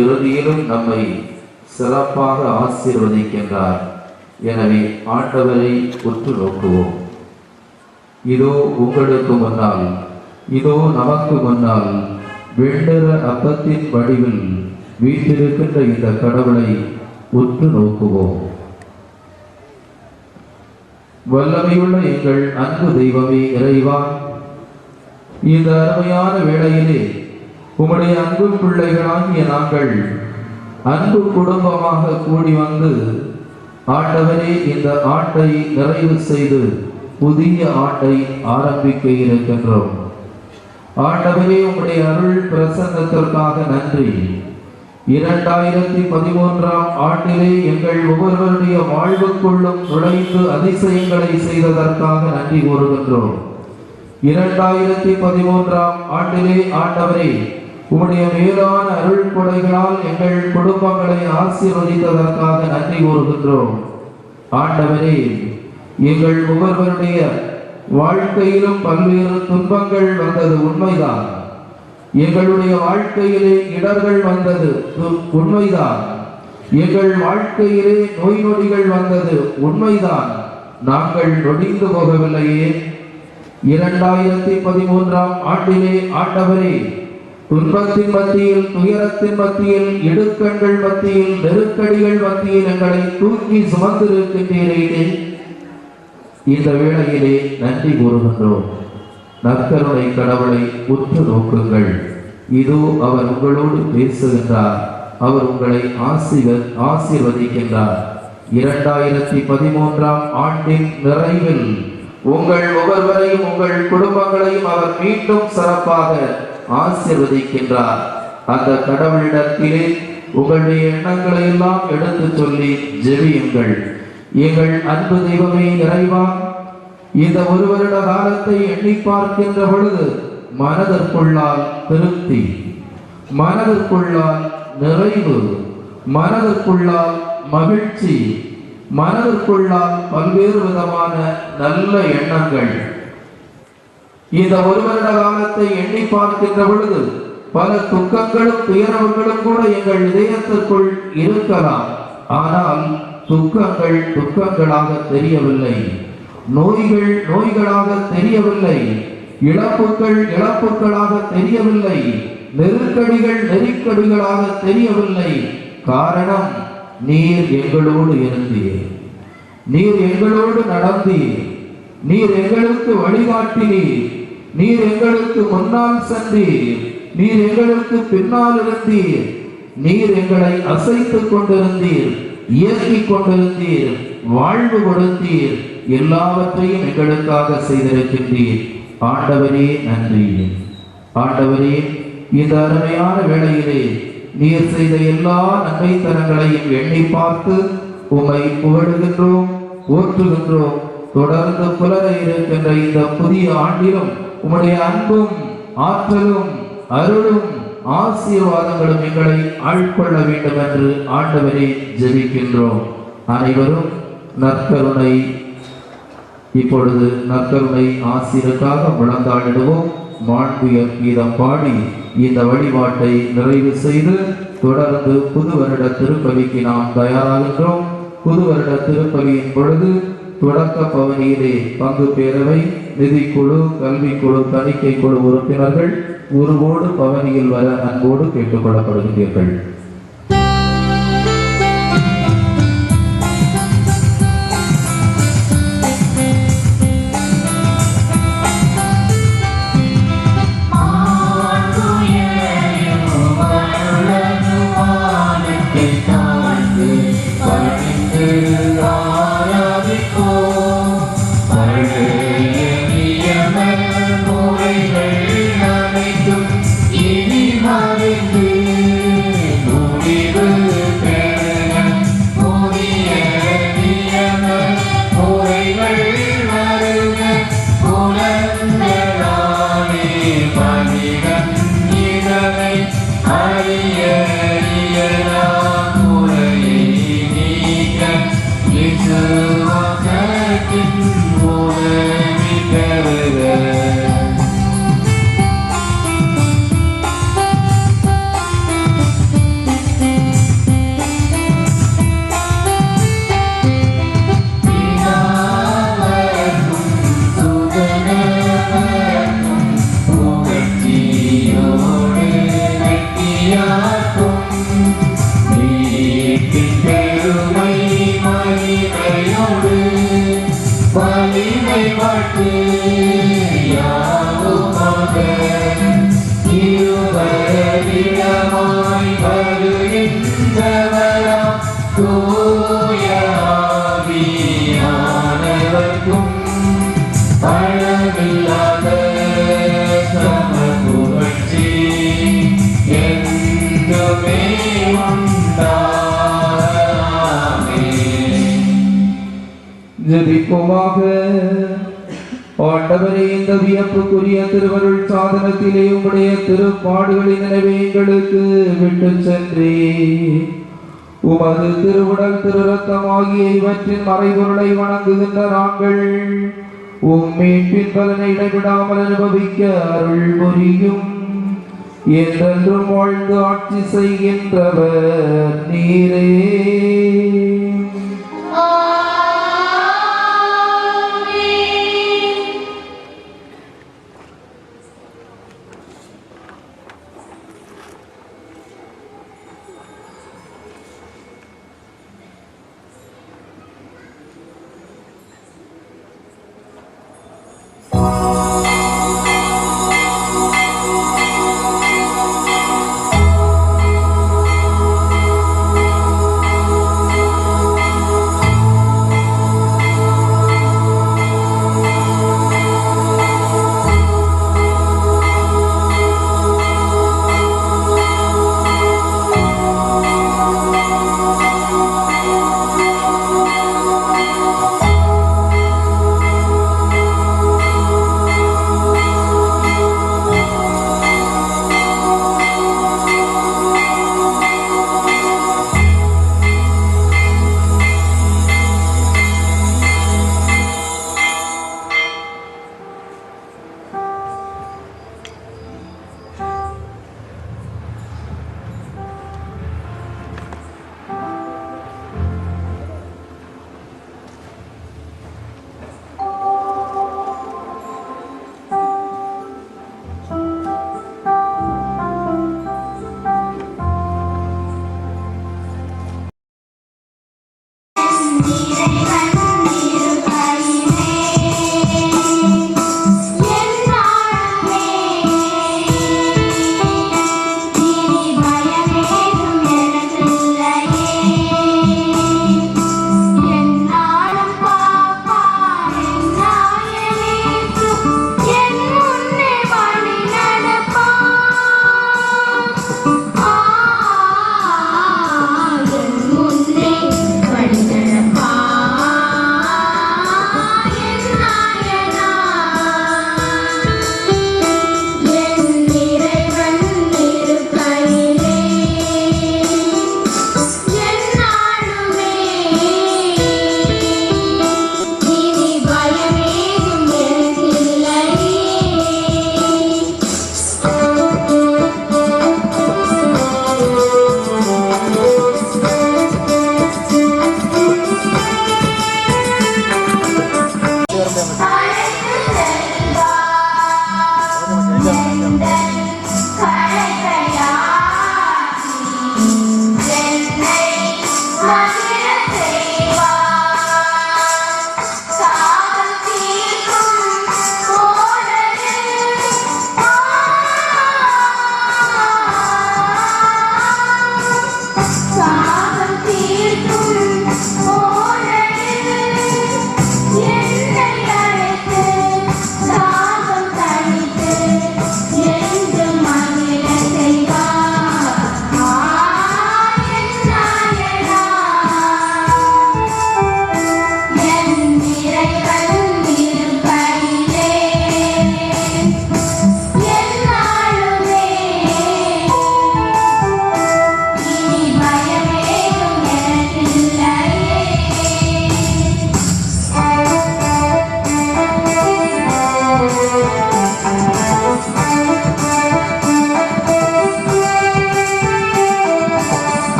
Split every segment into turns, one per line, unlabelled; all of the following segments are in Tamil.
இறுதியிலும் நம்மை சிறப்பாக ஆசீர்வதிக்கின்றார். எனவே ஆண்டவரை உற்று நோக்குவோம். இதோ உங்களுக்கு முன்னால், இதோ நமக்கு முன்னால் வெண்ணிற அப்பத்தின் வடிவில் வீற்றிருக்கின்ற இந்த கடவுளை உற்று நோக்குவோம். வல்லமையுள்ள எங்கள் அன்பு தெய்வமே இறைவா, இந்த அருமையான வேளையிலே உம்முடைய அன்பு பிள்ளைகளாகிய நாங்கள் அன்பு குடும்பமாக கூடி வந்து ஆண்டவரே இந்த ஆண்டை நிறைவு செய்து புதிய ஆண்டை ஆரம்பிக்க இருக்கின்றோம். ஆண்டவரே உம்முடைய அருள் பிரசன்னத்திற்காக நன்றி. 2013ஆம் ஆண்டிலே எங்கள் ஒவ்வொருவருடைய வாழ்வுக்குள்ளும் நுழைந்து அதிசயங்களை செய்ததற்காக நன்றி கூறுகின்றோம். 2013ஆம் ஆண்டிலே ஆண்டவரே உம்முடைய மேலான அருள் கொடைகளால் எங்கள் குடும்பங்களை ஆசீர்வதித்ததற்காக நன்றி கூறுகின்றோம். ஆண்டவரே, எங்கள் ஒவ்வொருவருடைய வாழ்க்கையிலும் பல்வேறு துன்பங்கள் வந்தது உண்மைதான். எங்களுடைய வாழ்க்கையிலே இடர்கள் வந்தது உண்மைதான். எங்கள் வாழ்க்கையிலே நோய் நொடிகள் வந்தது உண்மைதான். நாங்கள் நொடிந்து போகவில்லையே. 2013ஆம் ஆண்டிலே ஆண்டவரே, துன்பத்தின் மத்தியில், துயரத்தின் மத்தியில், இடுக்கண்கள் மத்தியில், நெருக்கடிகள் மத்தியில் எங்களை தூக்கி சுமந்திருக்கின்றீரே. இந்த வேளையிலே நன்றி கூறுகின்றோம். நற்கருணை கடவுளை உற்று நோக்குங்கள். இதோ அவர் உங்களோடு பேசுகின்றார். அவர் உங்களை ஆசீர்வதிக்கின்றார். 2013ஆம் ஆண்டின் நிறைவில் உங்கள் ஒவ்வொருவரையும் உங்கள் குடும்பங்களையும் அவர் மீண்டும் சிறப்பாக ஆசீர்வதிக்கின்றார். அந்த கடவுளிடத்திலே உங்களுடைய எண்ணங்களை எல்லாம் எடுத்து சொல்லி ஜெபியுங்கள். எங்கள் அன்பு தெய்வமே இறைவா, இந்த ஒரு வருட காலத்தை எண்ணி பார்க்கின்ற பொழுது மனதிற்குள்ளால் திருப்தி, மனதிற்குள்ளால் நிறைவு, மனதிற்குள்ளால் மகிழ்ச்சி, மனதிற்குள்ளால் பல்வேறு விதமான நல்ல எண்ணங்கள். இந்த ஒரு வருட காலத்தை எண்ணி பார்க்கின்ற பொழுது பல துக்கங்களும் துயரங்களும் கூட எங்கள் இதயத்திற்குள் இருக்கலாம். ஆனால் துக்கங்கள் துக்கங்களாக தெரியவில்லை, நோய்கள் நோய்களாக தெரியவில்லை, இழப்புகள் இழப்புகளாக தெரியவில்லை, நெருக்கடிகள் நெருக்கடிகளாக தெரியவில்லை. காரணம், நீர் எங்களோடு இருந்தீர், நீர் எங்களோடு நடந்தீர், நீர் எங்களுக்கு வழிகாட்டினீர், நீர் எங்களுக்கு முன்னால் சென்றீர், நீர் எங்களுக்கு பின்னால் இருந்தீர், நீர் எங்களை அசைத்துக் கொண்டிருந்தீர், இயக்கிக் கொண்டிருந்தீர், வாழ்வு கொடுத்தீர், எல்லாவற்றையும் எங்களுக்காக செய்திருக்கின்றீர். ஆண்டவரே நன்றி. ஆண்டவரே, இந்த அருமையான வேளையிலே நீர் செய்த எல்லா நன்மைத்தனங்களையும் எண்ணி பார்த்து உம்மை புகழுகின்றோம், போற்றுகின்றோம். தொடர்ந்து புலர இருக்கின்ற இந்த புதிய ஆண்டிலும் உம்முடைய அன்பும் ஆற்றலும் அருளும் ஆசீர்வாதங்களும் எங்களை ஆட்கொள்ள வேண்டும் என்று ஆண்டவரை ஜெபிக்கின்றோம். அனைவரும் நற்கருணை, இப்பொழுது நற்கருணை ஆசிரியருக்காக முழந்தாளிடுவோம். மாண்புயர் கீதம் பாடி இந்த வழிபாட்டை நிறைவு செய்து தொடர்ந்து புது வருட திருப்பலிக்கு நாம் தயாராகின்றோம். புது வருட திருப்பலியின் பொழுது தொடக்க பவனியிலே பங்கு பேரவை, நிதிக்குழு, கல்விக்குழு, தணிக்கை குழு உறுப்பினர்கள் உருவோடு பவனியில் வர அன்போடு கேட்டுக் கொள்ளப்படுகின்றீர்கள். ஜெபிப்போமாக. ஆண்டவரே, இந்த வியப்புக்குரிய திருவருள் சாதனத்திலே உம்முடைய திருப்பாடுகளின் நினைவை எங்களுக்கு விட்டு சென்றே உமது திருவுடல் திருரத்தம் ஆகிய இவற்றின் மறைபொருளை வணங்குகின்ற நாங்கள் மீட்பின் பலனை இடைவிடாமல் அனுபவிக்க அருள் புரியும். என்றென்றும் வாழ்ந்து ஆட்சி செய்கின்றவர் நீரே.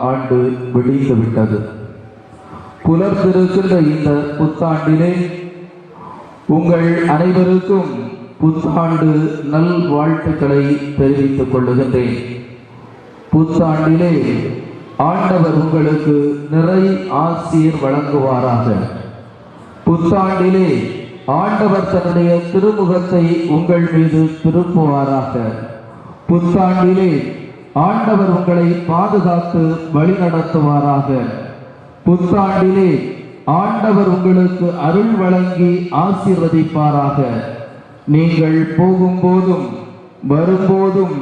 ஆண்டு விடிந்து விட்டது. புலர்ந்திருக்கின்ற இந்த புத்தாண்டிலே உங்கள் அனைவருக்கும் புத்தாண்டு நல் வாழ்த்துக்களை தெரிவித்துக் கொள்ளுகின்றேன். புத்தாண்டிலே ஆண்டவர் உங்களுக்கு நிறை ஆசீர் வழங்குவாராக. புத்தாண்டிலே ஆண்டவர் தன்னுடைய திருமுகத்தை உங்கள் மீது திருப்புவாராக. புத்தாண்டிலே ஆண்டவர் உங்களை பாதுகாத்து வழிநடத்துவாராக. புத்தாண்டிலே ஆண்டவர் உங்களுக்கு அருள் வழங்கி ஆசீர்வதிப்பாராக. நீங்கள் போகும்போதும் வரும்போதும்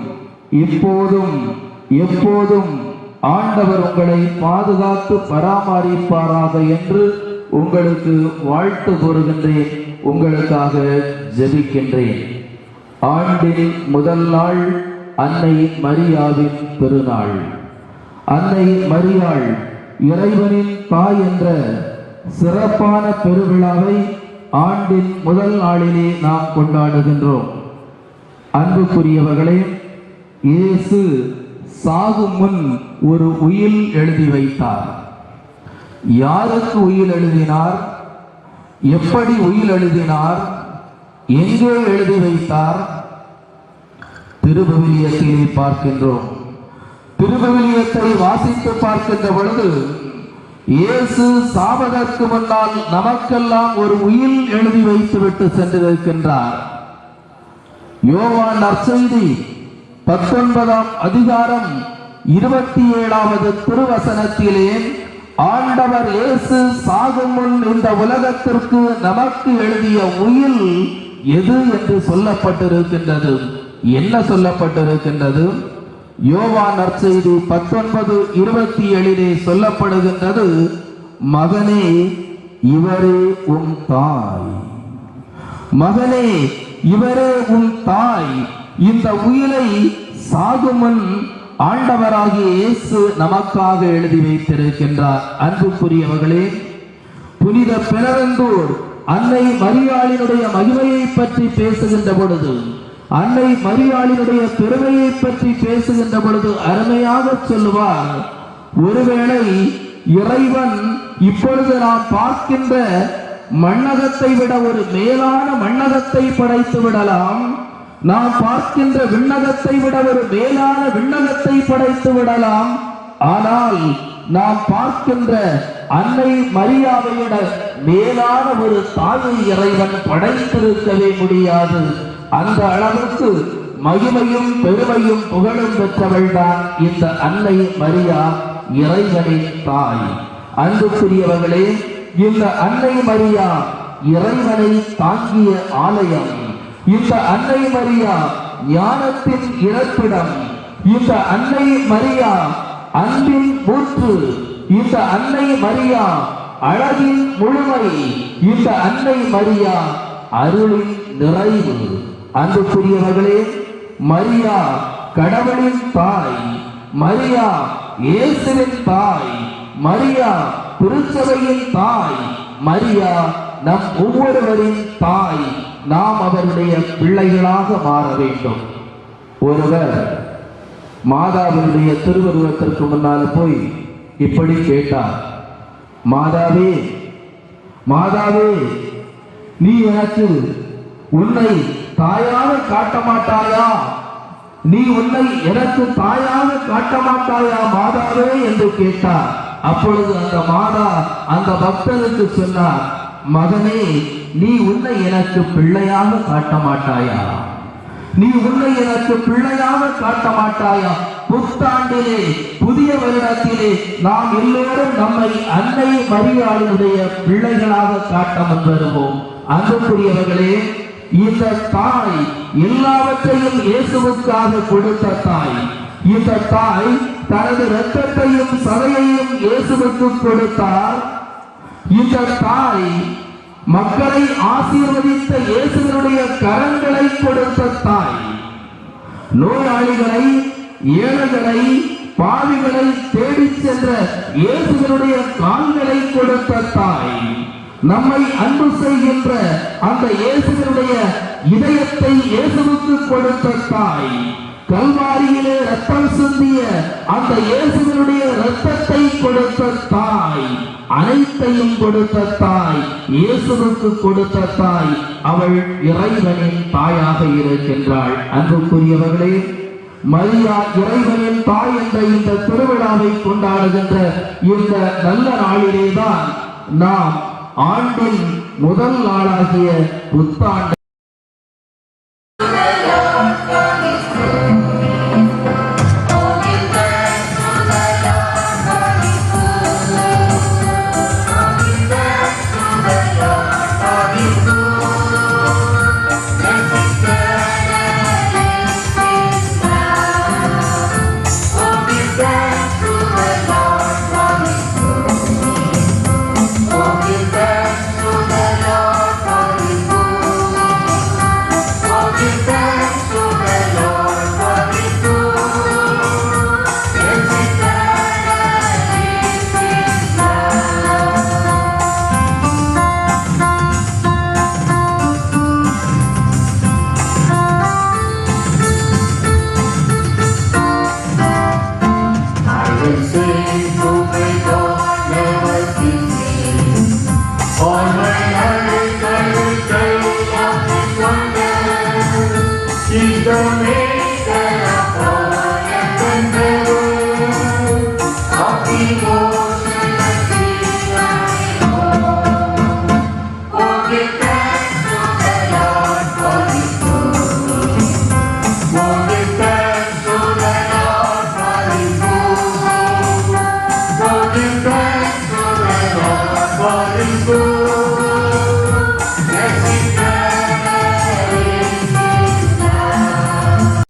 இப்போதும் எப்போதும் ஆண்டவர் உங்களை பாதுகாத்து பராமரிப்பாராக என்று உங்களுக்கு வாழ்த்து கூறுகின்றேன். உங்களுக்காக ஜெபிக்கின்றேன். ஆண்டின் முதல் நாள் அன்னை மரியாவின் பெருநாள். அன்னை மரியாள் இறைவனின் தாய் என்ற சிறப்பான பெருவிழாவை ஆண்டின் முதல் நாளிலே நாம் கொண்டாடுகின்றோம். அன்புக்குரியவர்களே, இயேசு சாகும் முன் ஒரு உயில் எழுதி வைத்தார். யாருக்கு உயில் எழுதினார்? எப்படி உயில் எழுதினார்? எங்கே எழுதி வைத்தார்? திருவிவிலியத்திலே பார்க்கின்றோம். திருவிவிலியத்தை வாசித்து பார்க்கின்ற பொழுது இயேசு சாவதற்கு முன்னால் நமக்கெல்லாம் ஒரு உயில் எழுதி வைத்துவிட்டு சென்றிருக்கின்றார். யோவான் நற்செய்தி 19ஆம் அதிகாரம் 27வது திருவசனத்திலே ஆண்டவர் இயேசு சாகும் முன் இந்த உலகத்திற்கு நமக்கு எழுதிய உயில் எது என்று சொல்லப்பட்டிருக்கின்றது. என்ன சொல்லப்பட்டிருக்கின்றது? யோவான் நற்செய்தி 19:27 சொல்லப்படுகின்றது, மகனே இவரே உன் தாய். மகனே இவரே உன் தாய். இந்த உயிரை சாகுமுன் ஆண்டவராகிய இயேசு நமக்காக எழுதி வைத்திருக்கின்றார். அன்புக்குரியவர்களே, புனித பெனவெந்தூர் அன்னை மரியாளினுடைய மகிமையை பற்றி பேசுகின்ற பொழுது, அன்னை மரியாளினுடைய பெருமையை பற்றி பேசுகின்ற பொழுது அருமையாக சொல்லுவார், ஒருவேளை இறைவன் இப்பொழுது நாம் பார்க்கின்ற மண்ணகத்தை விட ஒரு மேலான மண்ணகத்தை படைத்து விடலாம். நாம் பார்க்கின்ற விண்ணகத்தை விட ஒரு மேலான விண்ணகத்தை படைத்து விடலாம். ஆனால் நாம் பார்க்கின்ற அன்னை மரியாவை விட மேலான ஒரு தாயை இறைவன் படைத்திருக்கவே முடியாது. அந்த அளவுக்கு மகிமையும் பெருமையும் புகழும் பெற்றவள்தான் இந்த அன்னை மரியா, இறைவனின் தாய். அன்புக்குரியவர்களே, இந்த அன்னை மரியா இறைவனை தாங்கிய ஆலயம். இந்த அன்னை மரியா ஞானத்தின் இருப்பிடம். இந்த அன்னை மரியா அன்பின் ஊற்று. இந்த அன்னை மரியா அழகின் முழுமை. இந்த அன்னை மரியா அருளின் நிறைவு. அன்புக்குரியவர்களே, மரியா கடவுளின் தாய். மரியா இயேசுவின் தாய். மரியா திருச்சபையின் தாய். மரியா நம் ஒவ்வொருவரின் தாய். நாம் அவருடைய பிள்ளைகளாக மாற வேண்டும். ஒருவர் மாதாவினுடைய திருவுருவத்திற்கு முன்னால் போய் இப்படி கேட்டார், மாதாவே, மாதாவே, நீ எனக்கு உன்னை தாயாக காட்ட மாட்டாயா? நீ உன்னை எனக்கு தாயாக காட்ட மாட்டாயா மாதாவே என்று கேட்டார். அப்பொழுது அந்த மாதா அந்த பக்தருக்கு சொன்னார், மகனே, நீ உன்னை எனக்கு பிள்ளையாக காட்ட மாட்டாயா? நீ உன்னை எனக்கு பிள்ளையாக காட்ட மாட்டாயா? புத்தாண்டிலே, புதிய வருடத்திலே நாம் எல்லோரும் நம்மை அன்னை மரியாளினுடைய பிள்ளைகளாக காட்ட முன்வருவோம். அன்புக்குரியவர்களே, இந்த தாய் எல்லாவற்றையும் இயேசுவுக்காக கொடுத்த தாய். இந்த தாய் தனது இரத்தத்தையும் சதையையும் இயேசுவுக்கு கொடுத்தார். இந்த தாய் மக்களை ஆசீர்வதித்த இயேசுவினுடைய கரங்களை கொடுத்த தாய். நோயாளிகளை, ஏழைகளை, பாவிகளை தேடிச் சென்ற இயேசுவினுடைய கால்களை கொடுத்த தாய். நம்மை அன்பு செய்கின்ற அந்த இயேசுவினுடைய இதயத்தை இயேசுவுக்கு கொடுத்த தாய். கல்வாரியிலே ரத்தம் சிந்திய அந்த இயேசுவினுடைய ரத்தத்தை கொடுத்த தாய், அனைத்தையும் கொடுத்த தாய், இயேசுவுக்கு கொடுத்த தாய், அவள் இறைவனின் தாயாக இருக்கின்றாள். அன்புக்குரியவர்களே, மரியா இறைவனின் தாய் என்ற இந்த திருவிழாவை கொண்டாடுகின்ற இந்த நல்ல நாளிலேதான் நாம் ஆண்டின் முதல் நாளாகிய புத்தாண்டு
Give thanks